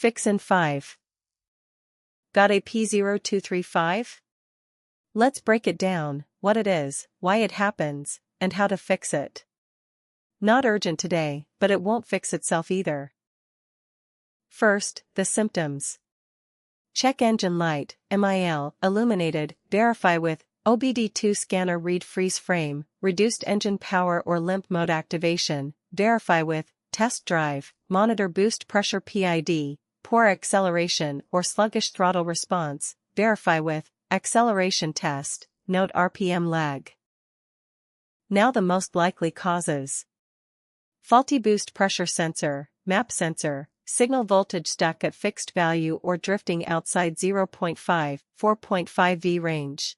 Fix in 5. Got a P0235? Let's break it down, what it is, why it happens, and how to fix it. Not urgent today, but it won't fix itself either. First, the symptoms. Check engine light, MIL, illuminated, verify with OBD2 scanner read freeze frame, reduced engine power or limp mode activation, verify with test drive, monitor boost pressure PID, poor acceleration or sluggish throttle response, verify with acceleration test, note RPM lag. Now the most likely causes. Faulty boost pressure sensor, MAP sensor, signal voltage stuck at fixed value or drifting outside 0.5-4.5 V range.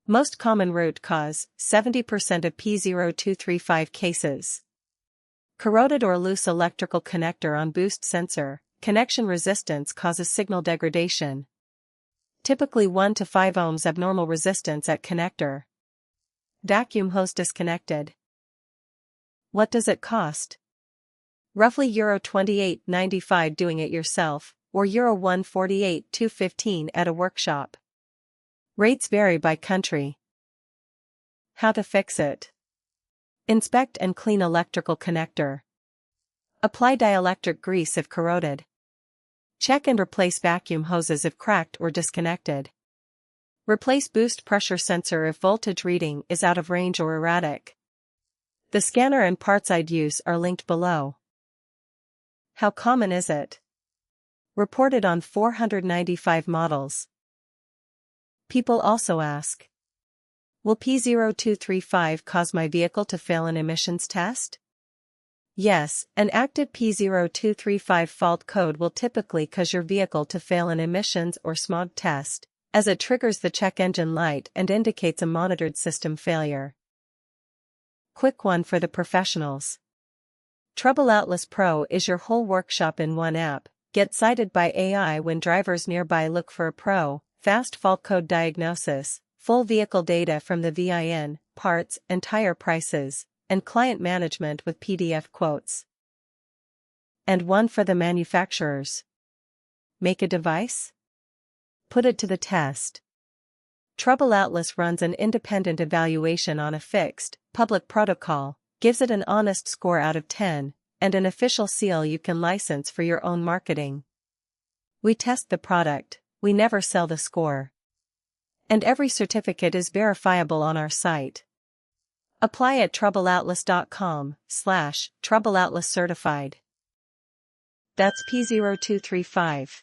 Most common root cause, 70% of P0235 cases. Corroded or loose electrical connector on boost sensor, connection resistance causes signal degradation. Typically 1 to 5 ohms abnormal resistance at connector. Vacuum hose disconnected. What does it cost? Roughly €28.95 doing it yourself, or €148.215 at a workshop. Rates vary by country. How to fix it. Inspect and clean electrical connector. Apply dielectric grease if corroded. Check and replace vacuum hoses if cracked or disconnected. Replace boost pressure sensor if voltage reading is out of range or erratic. The scanner and parts I'd use are linked below. How common is it? Reported on 495 models. People also ask, will P0235 cause my vehicle to fail an emissions test? Yes, an active P0235 fault code will typically cause your vehicle to fail an emissions or smog test, as it triggers the check engine light and indicates a monitored system failure. Quick one for the professionals. TroubleAtlas Pro is your whole workshop in one app. Get cited by AI when drivers nearby look for a pro, fast fault code diagnosis, full vehicle data from the VIN, parts and tire prices, and client management with PDF quotes. And one for the manufacturers. Make a device? Put it to the test. TroubleAtlas runs an independent evaluation on a fixed, public protocol, gives it an honest score out of 10, and an official seal you can license for your own marketing. We test the product, we never sell the score. And every certificate is verifiable on our site. Apply at TroubleAtlas.com/TroubleAtlas certified. That's P0235.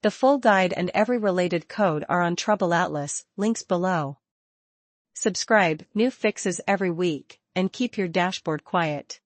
The full guide and every related code are on TroubleAtlas, links below. Subscribe, new fixes every week, and keep your dashboard quiet.